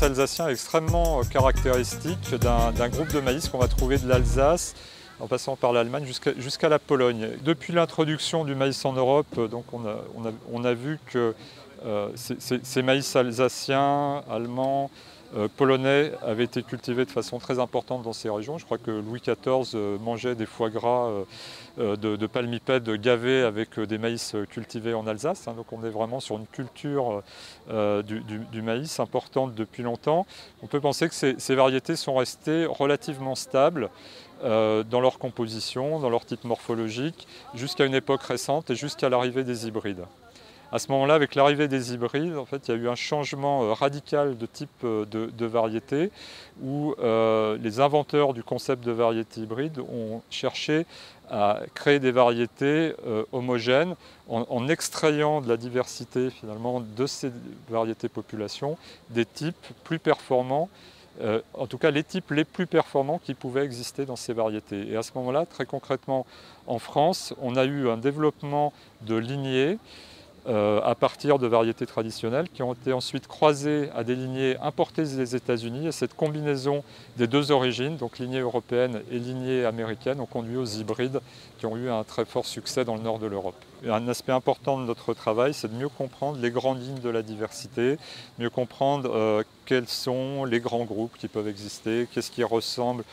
alsacien extrêmement caractéristique d'un groupe de maïs qu'on va trouver de l'Alsace, en passant par l'Allemagne jusqu'à la Pologne. Depuis l'introduction du maïs en Europe, donc on a vu que ces maïs alsaciens, allemands, polonais avaient été cultivés de façon très importante dans ces régions. Je crois que Louis XIV mangeait des foie gras de palmipèdes gavés avec des maïs cultivés en Alsace. Donc on est vraiment sur une culture du maïs importante depuis longtemps. On peut penser que ces variétés sont restées relativement stables dans leur composition, dans leur type morphologique, jusqu'à une époque récente et jusqu'à l'arrivée des hybrides. À ce moment-là, avec l'arrivée des hybrides, en fait, il y a eu un changement radical de type de variété où les inventeurs du concept de variété hybride ont cherché à créer des variétés homogènes en extrayant de la diversité finalement de ces variétés populations des types plus performants. En tout cas les types les plus performants qui pouvaient exister dans ces variétés. Et à ce moment-là, très concrètement, en France, on a eu un développement de lignées à partir de variétés traditionnelles qui ont été ensuite croisées à des lignées importées des États-Unis. Et cette combinaison des deux origines, donc lignée européenne et lignée américaine, ont conduit aux hybrides qui ont eu un très fort succès dans le nord de l'Europe. Un aspect important de notre travail, c'est de mieux comprendre les grandes lignes de la diversité, mieux comprendre quels sont les grands groupes qui peuvent exister, qu'est-ce qui ressemble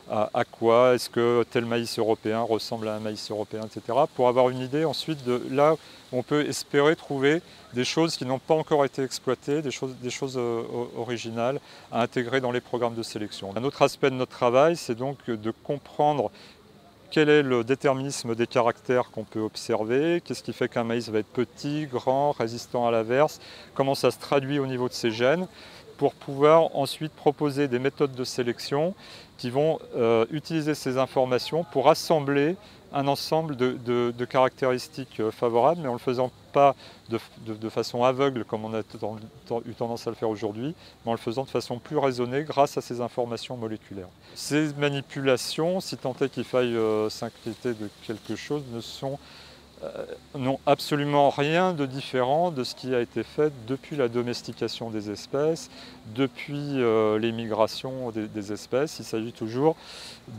à quoi, est-ce que tel maïs européen ressemble à un maïs européen, etc. Pour avoir une idée ensuite de là où on peut espérer trouver des choses qui n'ont pas encore été exploitées, des choses originales à intégrer dans les programmes de sélection. Un autre aspect de notre travail, c'est donc de comprendre quel est le déterminisme des caractères qu'on peut observer, qu'est-ce qui fait qu'un maïs va être petit, grand, résistant à l'averse, comment ça se traduit au niveau de ses gènes, pour pouvoir ensuite proposer des méthodes de sélection qui vont utiliser ces informations pour assembler un ensemble de caractéristiques favorables, mais en ne le faisant pas de façon aveugle comme on a eu tendance à le faire aujourd'hui, mais en le faisant de façon plus raisonnée grâce à ces informations moléculaires. Ces manipulations, si tant est qu'il faille s'inquiéter de quelque chose, n'ont absolument rien de différent de ce qui a été fait depuis la domestication des espèces, depuis les migrations des espèces. Il s'agit toujours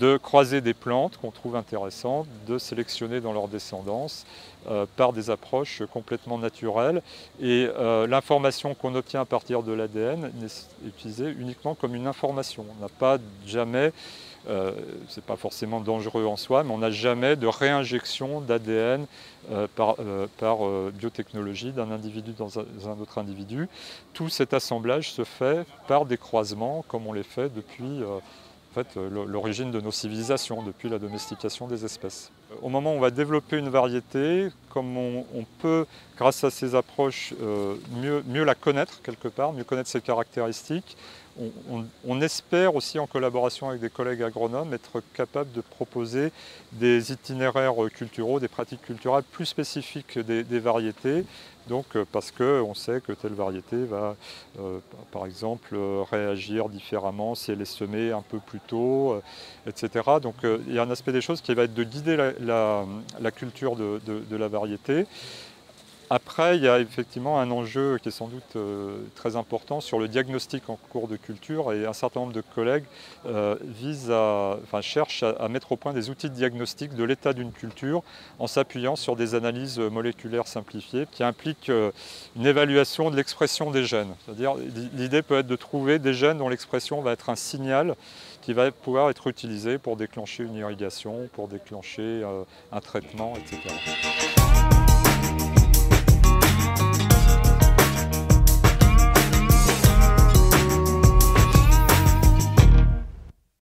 de croiser des plantes qu'on trouve intéressantes, de sélectionner dans leur descendance par des approches complètement naturelles. Et l'information qu'on obtient à partir de l'ADN est utilisée uniquement comme une information. On n'a pas jamais... ce n'est pas forcément dangereux en soi, mais on n'a jamais de réinjection d'ADN par biotechnologie d'un individu dans un autre individu. Tout cet assemblage se fait par des croisements, comme on les fait depuis l'origine de nos civilisations, depuis la domestication des espèces. Au moment où on va développer une variété, comme on peut, grâce à ces approches, mieux la connaître quelque part, mieux connaître ses caractéristiques, on espère aussi, en collaboration avec des collègues agronomes, être capable de proposer des itinéraires culturaux, des pratiques culturelles plus spécifiques des variétés. Donc, parce qu'on sait que telle variété va, par exemple, réagir différemment si elle est semée un peu plus tôt, etc. Donc, il y a un aspect des choses qui va être de guider la culture de la variété. Après, il y a effectivement un enjeu qui est sans doute très important sur le diagnostic en cours de culture, et un certain nombre de collègues cherchent à mettre au point des outils de diagnostic de l'état d'une culture en s'appuyant sur des analyses moléculaires simplifiées qui impliquent une évaluation de l'expression des gènes. C'est-à-dire, l'idée peut être de trouver des gènes dont l'expression va être un signal qui va pouvoir être utilisé pour déclencher une irrigation, pour déclencher un traitement, etc.